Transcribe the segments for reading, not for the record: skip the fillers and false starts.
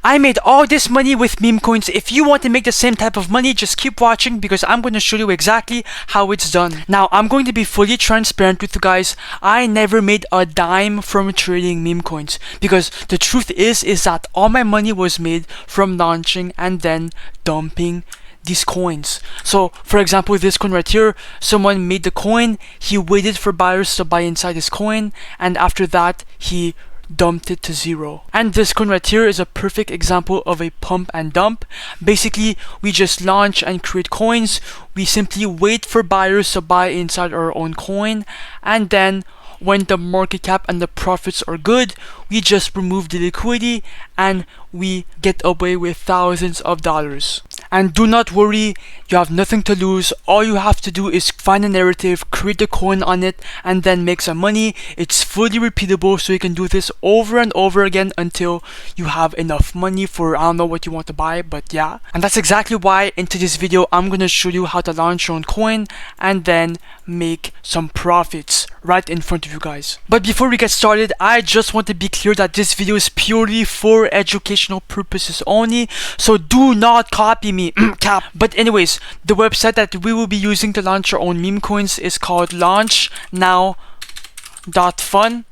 I made all this money with meme coins. If you want to make the same type of money, just keep watching because I'm going to show you exactly how it's done. Now, I'm going to be fully transparent with you guys. I never made a dime from trading meme coins because the truth is that all my money was made from launching and then dumping these coins. So for example, this coin right here, someone made the coin, he waited for buyers to buy inside his coin, and after that he dumped it to zero. And this coin right here is a perfect example of a pump and dump. Basically, we just launch and create coins. We simply wait for buyers to buy inside our own coin, and then when the market cap and the profits are good, we just remove the liquidity and we get away with thousands of dollars. And do not worry, you have nothing to lose. All you have to do is find a narrative, create a coin on it, and then make some money. It's fully repeatable, so you can do this over and over again until you have enough money for, I don't know what you want to buy, but yeah. And that's exactly why in today's video, I'm going to show you how to launch your own coin and then make some profits right in front of you guys. But before we get started, I just want to be clear that this video is purely for educational purposes only, so do not copy me. Cap. But anyways, the website that we will be using to launch our own meme coins is called launchtoken.Fun.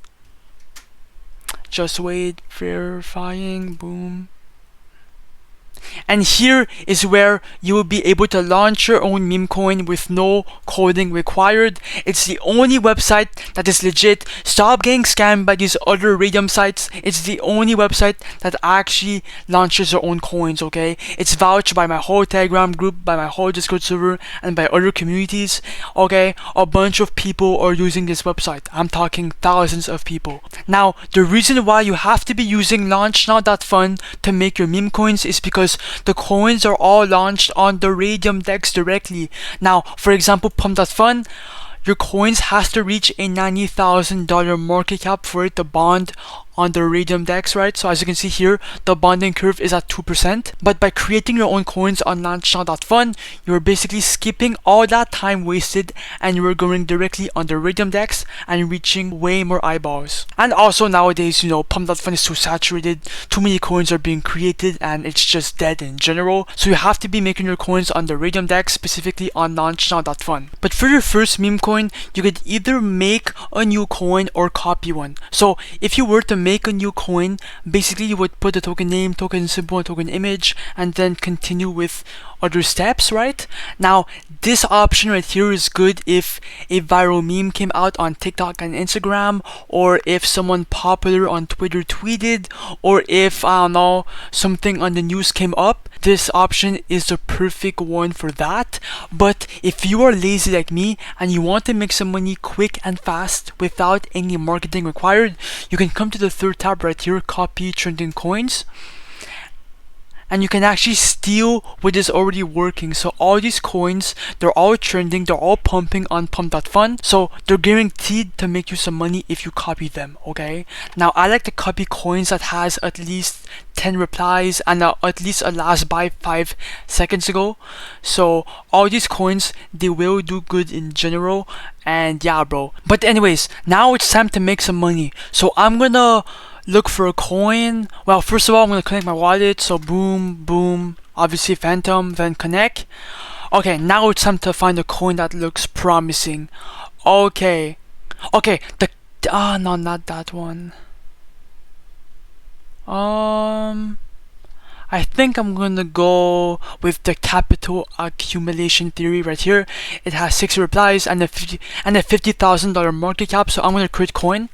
Just wait, verifying, boom. And here is where you will be able to launch your own meme coin with no coding required. It's the only website that is legit. Stop getting scammed by these other Radium sites. It's the only website that actually launches your own coins, okay? It's vouched by my whole Telegram group, by my whole Discord server, and by other communities, okay? A bunch of people are using this website. I'm talking thousands of people. Now, the reason why you have to be using launchnow.fun to make your meme coins is because the coins are all launched on the Radium DEX directly. Now, for example, Pump.Fun, your coins has to reach a $90,000 market cap for it to bond on the Radium DEX, right? So as you can see here, the bonding curve is at 2%. But by creating your own coins on launchnow.fun, you're basically skipping all that time wasted and you're going directly on the Radium DEX and reaching way more eyeballs. And also nowadays, you know, Pump.Fun is too saturated, too many coins are being created and it's just dead in general. So you have to be making your coins on the Radium DEX, specifically on launchnow.fun. But for your first meme coin, you could either make a new coin or copy one. So if you were to make a new coin, basically you would put the token name, token symbol, and token image, and then continue with other steps, right? Now, this option right here is good if a viral meme came out on TikTok and Instagram, or if someone popular on Twitter tweeted, or if, I don't know, something on the news came up. This option is the perfect one for that. But if you are lazy like me and you want to make some money quick and fast without any marketing required, you can come to the third tab right here, copy trending coins, and you can actually steal what is already working. So all these coins, they're all trending, they're all pumping on Pump.Fun, so they're guaranteed to make you some money if you copy them, okay? Now, I like to copy coins that has at least 10 replies and at least a last buy 5 seconds ago. So all these coins, they will do good in general, and yeah, bro. But anyways, now it's time to make some money. So I'm gonna look for a coin. Well, first of all, I'm gonna connect my wallet. So boom, boom, obviously Phantom, then connect. Okay, now it's time to find a coin that looks promising. Okay, no, not that one. I think I'm gonna go with the capital accumulation theory right here. It has 6 replies and a $50,000 market cap, so I'm gonna create coin.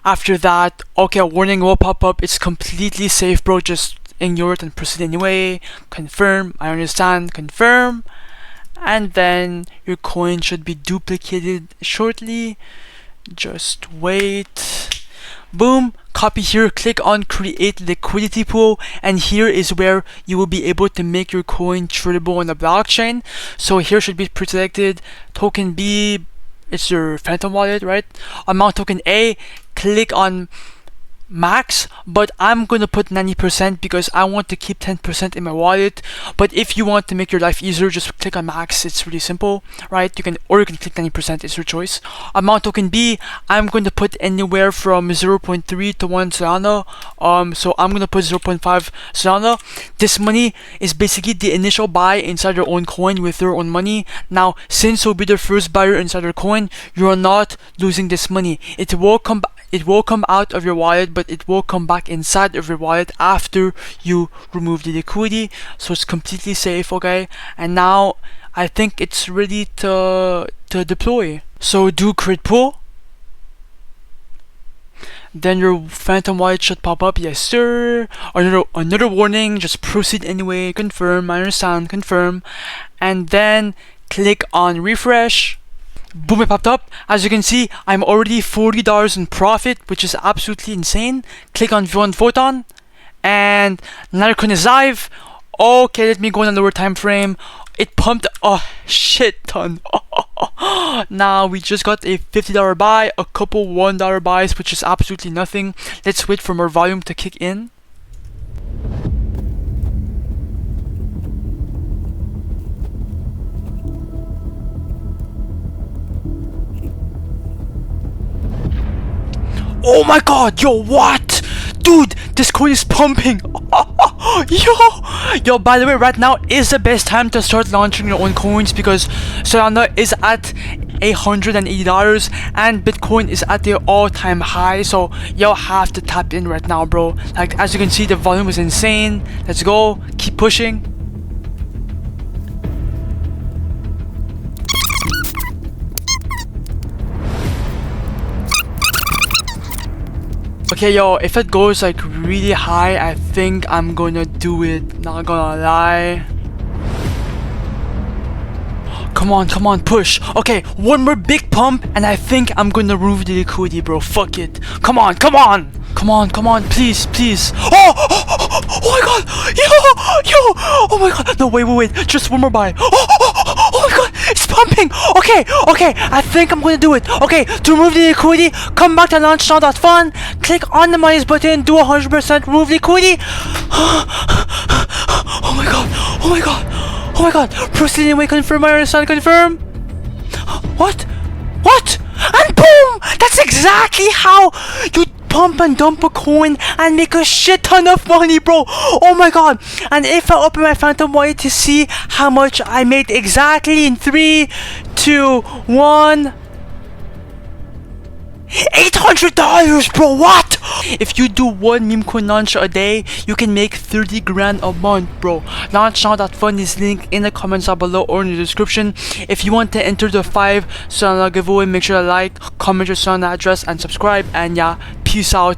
After that, okay, a warning will pop up. It's completely safe, bro. Just ignore it and proceed anyway. Confirm. I understand. Confirm. And then your coin should be duplicated shortly. Just wait. Boom. Copy here. Click on create liquidity pool, and here is where you will be able to make your coin tradable on the blockchain. So here should be pre-selected. Token B, it's your Phantom wallet, right? Amount token A. Click on max, but I'm gonna put 90% because I want to keep 10% in my wallet. But if you want to make your life easier, just click on max. It's really simple, right? You can click 90%, it's your choice. Amount token B, I'm going to put anywhere from 0.3 to 1 Solana. So I'm gonna put 0.5 Solana. This money is basically the initial buy inside your own coin with your own money. Now, since you'll be the first buyer inside your coin, you are not losing this money. It will come out of your wallet, but it will come back inside of your wallet after you remove the liquidity. So it's completely safe, okay? And now I think it's ready to deploy. So do crit pull. Then your phantom wallet should pop up. Yes, sir. Another warning. Just proceed anyway. Confirm. I understand. Confirm. And then click on refresh. Boom, it popped up. As you can see, I'm already $40 in profit, which is absolutely insane. Click on view on photon, and another coin is live. Okay, let me go on a lower time frame. It pumped a shit ton. Now we just got a $50 buy, a couple $1 buys, which is absolutely nothing. Let's wait for more volume to kick in. Oh my god, yo, what? Dude, this coin is pumping. Yo, by the way, right now is the best time to start launching your own coins because Solana is at $180 and Bitcoin is at the all-time high. So y'all have to tap in right now, bro. Like, as you can see, the volume is insane. Let's go, keep pushing. Okay, yo, if it goes like really high, I think I'm gonna do it, not gonna lie. Come on, push. Okay, one more big pump, and I think I'm gonna remove the liquidity, bro. Fuck it. Come on, please. Oh my god, yo, oh my god. No, wait, just one more buy. Oh my god, it's pumping. Okay, I think I'm gonna do it. Okay, to remove the liquidity, come back to launchtoken.Fun, click on the minus button, do 100% remove liquidity. Oh my god, proceed anyway, confirm, I understand, confirm. What? And boom! That's exactly how you pump and dump a coin and make a shit ton of money, bro. Oh my god. And if I open my phantom wallet to see how much I made exactly in 3, 2, 1... $800, bro, what? If you do one meme coin launch a day, you can make 30 grand a month, bro. Launchtoken.Fun is linked in the comments down below or in the description. If you want to enter the 5 Solana giveaway, make sure to like, comment your Solana address, and subscribe. And yeah, peace out.